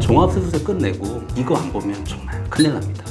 종합소득세 끝내고 이거 안 보면 정말 큰일 납니다.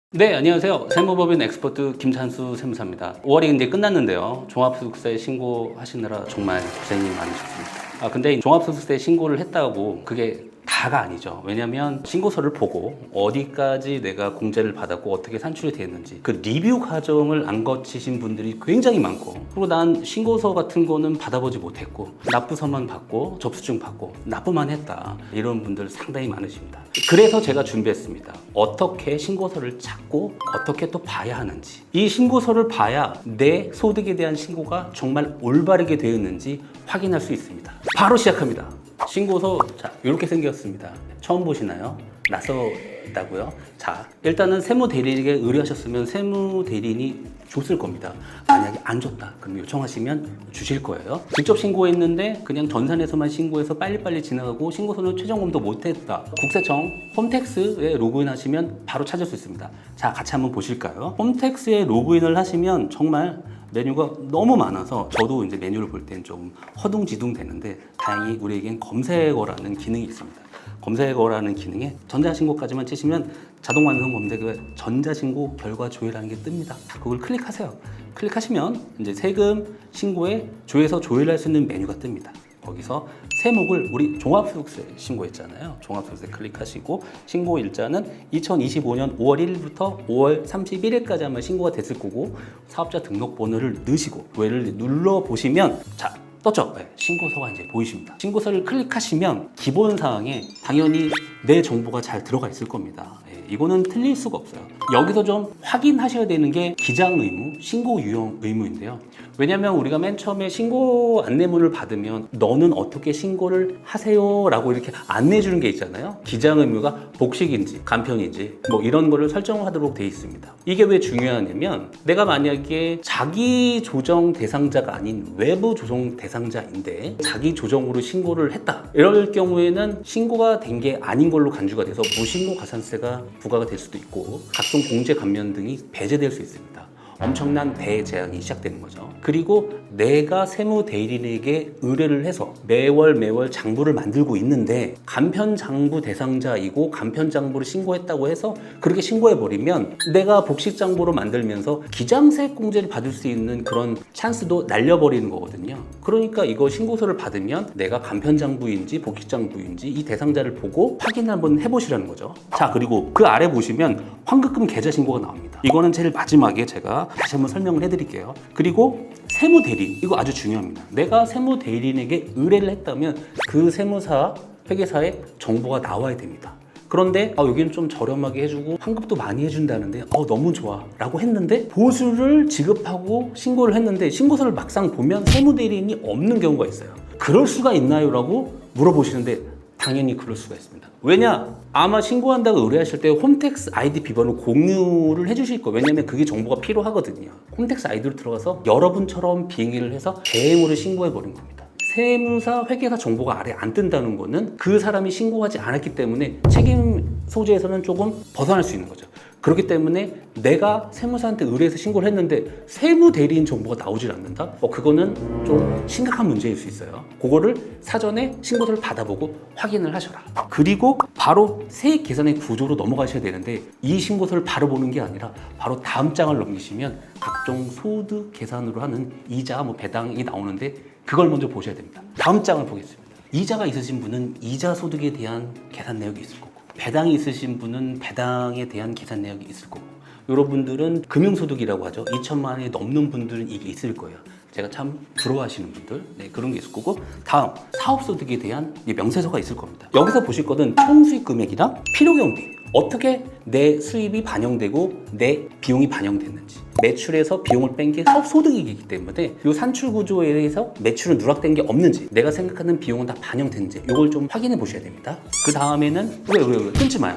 네, 안녕하세요. 세무법인 엑스퍼트 김찬수 세무사입니다. 5월이 이제 끝났는데요. 종합소득세 신고하시느라 정말 고생이 많으셨습니다. 근데 종합소득세 신고를 했다고 그게 다가 아니죠. 왜냐면 신고서를 보고 어디까지 내가 공제를 받았고 어떻게 산출이 됐는지 그 리뷰 과정을 안 거치신 분들이 굉장히 많고, 그리고 난 신고서 같은 거는 받아보지 못했고 납부서만 받고 접수증 받고 납부만 했다, 이런 분들 상당히 많으십니다. 그래서 제가 준비했습니다. 어떻게 신고서를 찾고 어떻게 또 봐야 하는지, 이 신고서를 봐야 내 소득에 대한 신고가 정말 올바르게 되었는지 확인할 수 있습니다. 바로 시작합니다. 신고서, 자, 이렇게 생겼습니다. 처음 보시나요? 낯설다고요? 자, 일단은 세무대리에게 의뢰하셨으면 세무대리인이 줬을 겁니다. 만약에 안 줬다, 그럼 요청하시면 주실 거예요. 직접 신고했는데 그냥 전산에서만 신고해서 빨리빨리 지나가고 신고서는 최종 검토 못했다, 국세청 홈택스에 로그인하시면 바로 찾을 수 있습니다. 자, 같이 한번 보실까요? 홈택스에 로그인을 하시면 정말 메뉴가 너무 많아서 저도 이제 메뉴를 볼 땐 좀 허둥지둥 되는데, 다행히 우리에겐 검색어라는 기능이 있습니다. 검색어라는 기능에 전자신고까지만 치시면 자동 완성 검색어에 전자신고 결과 조회라는 게 뜹니다. 그걸 클릭하세요. 클릭하시면 이제 세금 신고에 조회서 조회를 할 수 있는 메뉴가 뜹니다. 거기서 세목을 우리 종합소득세 신고했잖아요. 종합소득세 클릭하시고 신고 일자는 2025년 5월 1일부터 5월 31일까지 아마 신고가 됐을 거고, 사업자 등록번호를 넣으시고 조회를 눌러보시면, 자, 떴죠? 네, 신고서가 이제 보이십니다. 신고서를 클릭하시면 기본사항에 당연히 내 정보가 잘 들어가 있을 겁니다. 네, 이거는 틀릴 수가 없어요. 여기서 좀 확인하셔야 되는 게 기장 의무, 신고 유형 의무인데요. 왜냐면 우리가 맨 처음에 신고 안내문을 받으면 너는 어떻게 신고를 하세요 라고 이렇게 안내해 주는 게 있잖아요. 기장 의무가 복식인지 간편인지 뭐 이런 거를 설정하도록 돼 있습니다. 이게 왜 중요하냐면, 내가 만약에 자기 조정 대상자가 아닌 외부 조정 대상자인데 자기 조정으로 신고를 했다, 이럴 경우에는 신고가 된 게 아닌 걸로 간주가 돼서 무신고 가산세가 부과가 될 수도 있고 각종 공제 감면 등이 배제될 수 있습니다. 엄청난 대재앙이 시작되는 거죠. 그리고 내가 세무대리인에게 의뢰를 해서 매월 장부를 만들고 있는데 간편장부 대상자이고 간편장부를 신고했다고 해서 그렇게 신고해버리면 내가 복식장부로 만들면서 기장세액 공제를 받을 수 있는 그런 찬스도 날려버리는 거거든요. 그러니까 이거 신고서를 받으면 내가 간편장부인지 복식장부인지 이 대상자를 보고 확인을 한번 해보시라는 거죠. 자, 그리고 그 아래 보시면 환급금 계좌 신고가 나옵니다. 이거는 제일 마지막에 제가 다시 한번 설명을 해드릴게요. 그리고 세무대리인, 이거 아주 중요합니다. 내가 세무대리인에게 의뢰를 했다면 그 세무사, 회계사의 정보가 나와야 됩니다. 그런데 여기는 좀 저렴하게 해주고 환급도 많이 해준다는데 너무 좋아 라고 했는데 보수를 지급하고 신고를 했는데 신고서를 막상 보면 세무대리인이 없는 경우가 있어요. 그럴 수가 있나요? 라고 물어보시는데 당연히 그럴 수가 있습니다. 왜냐? 아마 신고한다고 의뢰하실 때 홈택스 아이디 비번을 공유를 해주실 거예요. 왜냐면 그게 정보가 필요하거든요. 홈택스 아이디로 들어가서 여러분처럼 비행기를 해서 대행으로 신고해버린 겁니다. 세무사, 회계사 정보가 아래 안 뜬다는 거는 그 사람이 신고하지 않았기 때문에 책임 소재에서는 조금 벗어날 수 있는 거죠. 그렇기 때문에 내가 세무사한테 의뢰해서 신고를 했는데 세무대리인 정보가 나오질 않는다? 그거는 좀 심각한 문제일 수 있어요. 그거를 사전에 신고서를 받아보고 확인을 하셔라. 그리고 바로 세액 계산의 구조로 넘어가셔야 되는데, 이 신고서를 바로 보는 게 아니라 바로 다음 장을 넘기시면 각종 소득 계산으로 하는 이자, 배당이 나오는데 그걸 먼저 보셔야 됩니다. 다음 장을 보겠습니다. 이자가 있으신 분은 이자 소득에 대한 계산 내역이 있을 거고, 배당이 있으신 분은 배당에 대한 계산 내역이 있을 거고, 여러분들은 금융소득이라고 하죠. 2천만 원이 넘는 분들은 이게 있을 거예요. 제가 참 부러워하시는 분들, 그런 게 있을 거고, 다음 사업소득에 대한 명세서가 있을 겁니다. 여기서 보실 거는 총수익 금액이랑 필요경비, 어떻게 내 수입이 반영되고 내 비용이 반영됐는지, 매출에서 비용을 뺀 게 사업소득이기 때문에 이 산출 구조에 대해서 매출은 누락된 게 없는지, 내가 생각하는 비용은 다 반영됐는지 이걸 좀 확인해 보셔야 됩니다. 그 다음에는 왜 끊지 마요.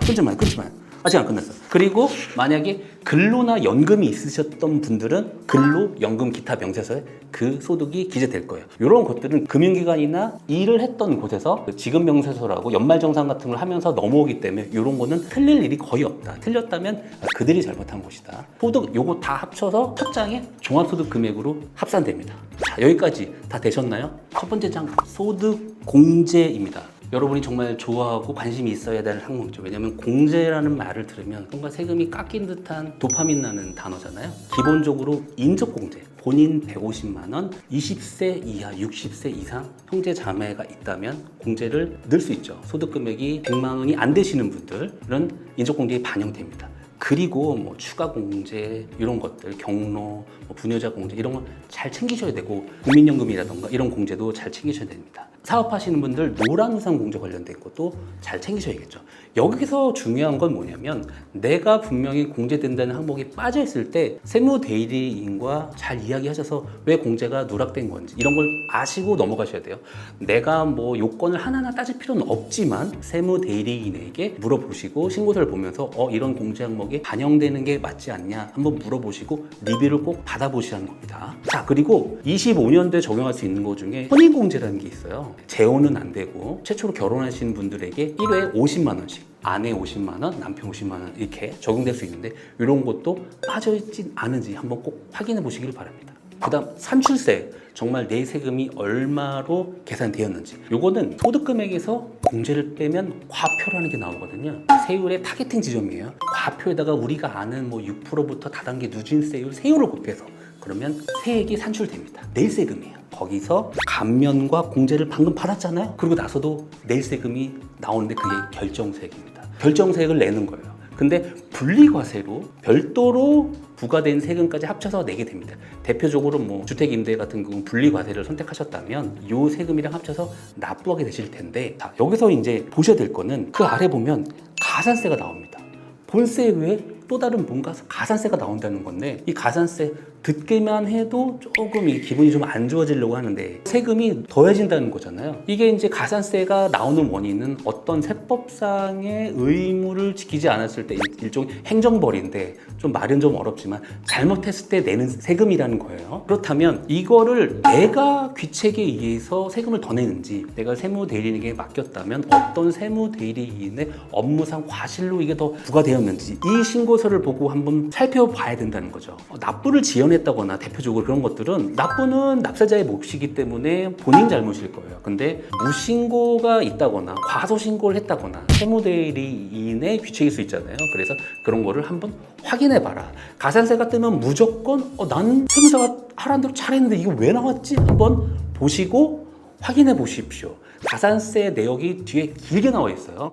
아직 안 끝났어. 그리고 만약에 근로나 연금이 있으셨던 분들은 근로, 연금, 기타 명세서에 그 소득이 기재될 거예요. 이런 것들은 금융기관이나 일을 했던 곳에서 그 지급 명세서라고 연말정산 같은 걸 하면서 넘어오기 때문에 이런 거는 틀릴 일이 거의 없다. 틀렸다면 그들이 잘못한 것이다. 소득 요거 다 합쳐서 첫 장에 종합소득 금액으로 합산됩니다. 자, 여기까지 다 되셨나요? 첫 번째 장 소득 공제입니다. 여러분이 정말 좋아하고 관심이 있어야 될 항목이죠. 왜냐하면 공제라는 말을 들으면 뭔가 세금이 깎인 듯한 도파민 나는 단어잖아요. 기본적으로 인적공제, 본인 150만 원, 20세 이하, 60세 이상 형제 자매가 있다면 공제를 넣을 수 있죠. 소득 금액이 100만 원이 안 되시는 분들은 인적공제에 반영됩니다. 그리고 뭐 추가 공제 이런 것들, 경로, 뭐 부녀자 공제 이런 걸 잘 챙기셔야 되고 국민연금이라던가 이런 공제도 잘 챙기셔야 됩니다. 사업하시는 분들 노란우산 공제 관련된 것도 잘 챙기셔야겠죠. 여기서 중요한 건 뭐냐면 내가 분명히 공제된다는 항목이 빠져 있을 때 세무대리인과 잘 이야기하셔서 왜 공제가 누락된 건지 이런 걸 아시고 넘어가셔야 돼요. 내가 뭐 요건을 하나하나 따질 필요는 없지만 세무대리인에게 물어보시고 신고서를 보면서 이런 공제 항목이 반영되는 게 맞지 않냐 한번 물어보시고 리뷰를 꼭 받아보시라는 겁니다. 자, 그리고 25년도에 적용할 수 있는 것 중에 혼인공제라는 게 있어요. 재혼은 안 되고 최초로 결혼하신 분들에게 1회에 50만 원씩 아내 50만 원, 남편 50만 원 이렇게 적용될 수 있는데 이런 것도 빠져있진 않은지 한번 꼭 확인해 보시길 바랍니다. 그 다음 산출세, 정말 내 세금이 얼마로 계산되었는지 요거는 소득금액에서 공제를 빼면 과표라는 게 나오거든요. 세율의 타겟팅 지점이에요. 과표에다가 우리가 아는 뭐 6%부터 다단계 누진세율, 세율을 곱해서 그러면 세액이 산출됩니다. 낼 세금이에요. 거기서 감면과 공제를 방금 받았잖아요. 그리고 나서도 낼 세금이 나오는데 그게 결정세액입니다. 결정세액을 내는 거예요. 근데 분리과세로 별도로 부과된 세금까지 합쳐서 내게 됩니다. 대표적으로 뭐 주택임대 같은 경우 분리과세를 선택하셨다면 이 세금이랑 합쳐서 납부하게 되실 텐데, 자, 여기서 이제 보셔야 될 거는 그 아래 보면 가산세가 나옵니다. 본세 외에 또 다른 뭔가 가산세가 나온다는 건데, 이 가산세 듣기만 해도 조금 이 기분이 좀 안 좋아지려고 하는데 세금이 더해진다는 거잖아요. 이게 이제 가산세가 나오는 원인은 어떤 세법상의 의무를 지키지 않았을 때 일종의 행정벌인데 좀 말은 좀 어렵지만 잘못했을 때 내는 세금이라는 거예요. 그렇다면 이거를 내가 귀책에 의해서 세금을 더 내는지 내가 세무대리인에게 맡겼다면 어떤 세무대리인의 업무상 과실로 이게 더 부과되었는지 이 신고서를 보고 한번 살펴봐야 된다는 거죠. 납부를 지연했다거나 대표적으로 그런 것들은 납부는 납세자의 몫이기 때문에 본인 잘못일 거예요. 근데 무신고가 있다거나 과소신고를 했다거나 세무대리인의 귀책일 수 있잖아요. 그래서 그런 거를 한번 확인해봐라. 가산세가 뜨면 무조건 난 세무사가 하라는 대로 잘했는데 이거 왜 나왔지? 한번 보시고 확인해 보십시오. 가산세 내역이 뒤에 길게 나와 있어요.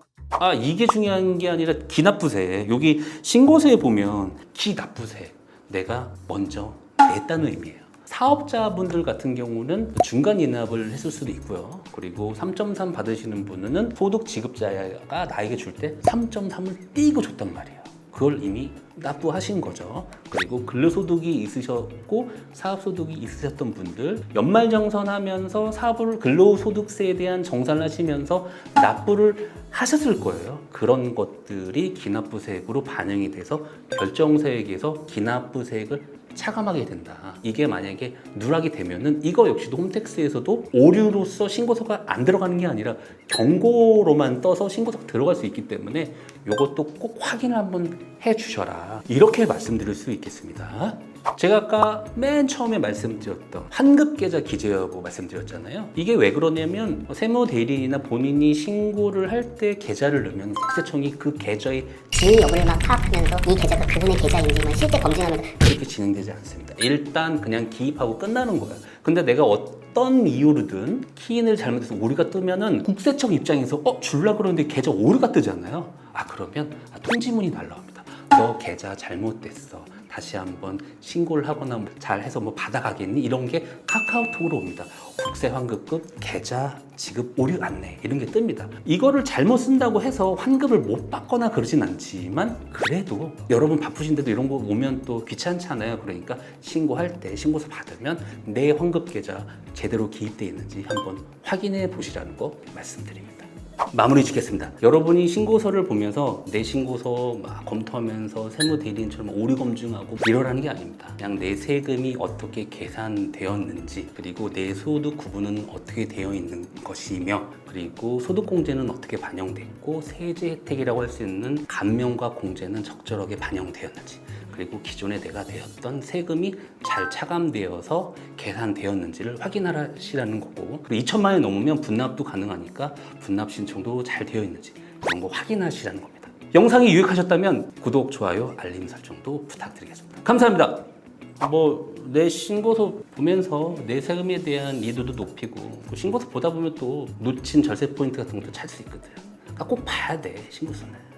이게 중요한 게 아니라 기납부세. 여기 신고서에 보면 기납부세 내가 먼저 냈다는 의미예요. 사업자분들 같은 경우는 중간 인합을 했을 수도 있고요. 그리고 3.3 받으시는 분은 소득 지급자가 나에게 줄 때 3.3을 띄고 줬단 말이에요. 그걸 이미 납부하신 거죠. 그리고 근로소득이 있으셨고 사업소득이 있으셨던 분들 연말정산하면서 사업을 근로소득세에 대한 정산을 하시면서 납부를 하셨을 거예요. 그런 것들이 기납부세액으로 반영이 돼서 결정세액에서 기납부세액을 차감하게 된다. 이게 만약에 누락이 되면은 이거 역시도 홈택스에서도 오류로서 신고서가 안 들어가는 게 아니라 경고로만 떠서 신고서가 들어갈 수 있기 때문에 이것도 꼭 확인을 한번 해 주셔라. 이렇게 말씀드릴 수 있겠습니다. 제가 아까 맨 처음에 말씀드렸던 환급계좌 기재 여부 말씀드렸잖아요. 이게 왜 그러냐면 세무대리인이나 본인이 신고를 할 때 계좌를 넣으면 국세청이 그 계좌의 주인 여부를 막 파악하면서 이 계좌가 그분의 계좌인지만 실제 검증하면 그렇게 진행되지 않습니다. 일단 그냥 기입하고 끝나는 거예요. 근데 내가 어떤 이유로든 키인을 잘못해서 오류가 뜨면은 국세청 입장에서 줄라 그러는데 계좌 오류가 뜨잖아요. 그러면 통지문이 날라옵니다. 너 계좌 잘못됐어. 다시 한번 신고를 하거나 잘해서 받아가겠니? 이런 게 카카오톡으로 옵니다. 국세환급급 계좌 지급 오류 안내 이런 게 뜹니다. 이거를 잘못 쓴다고 해서 환급을 못 받거나 그러진 않지만 그래도 여러분 바쁘신데도 이런 거 오면 또 귀찮잖아요. 그러니까 신고할 때 신고서 받으면 내 환급 계좌 제대로 기입되어 있는지 한번 확인해 보시라는 거 말씀드립니다. 마무리 짓겠습니다. 여러분이 신고서를 보면서 내 신고서 막 검토하면서 세무대리인처럼 오류 검증하고 이러라는 게 아닙니다. 그냥 내 세금이 어떻게 계산되었는지, 그리고 내 소득 구분은 어떻게 되어 있는 것이며, 그리고 소득공제는 어떻게 반영됐고, 세제 혜택이라고 할 수 있는 감면과 공제는 적절하게 반영되었는지, 그리고 기존에 내가 내었던 세금이 잘 차감되어서 계산되었는지를 확인하시라는 거고, 그리고 2천만 원이 넘으면 분납도 가능하니까 분납 신청도 잘 되어 있는지 이런 거 확인하시라는 겁니다. 영상이 유익하셨다면 구독, 좋아요, 알림 설정도 부탁드리겠습니다. 감사합니다. 내 신고서 보면서 내 세금에 대한 이해도도 높이고, 신고서 보다 보면 또 놓친 절세 포인트 같은 것도 찾을 수 있거든요. 그러니까 꼭 봐야 돼, 신고서는.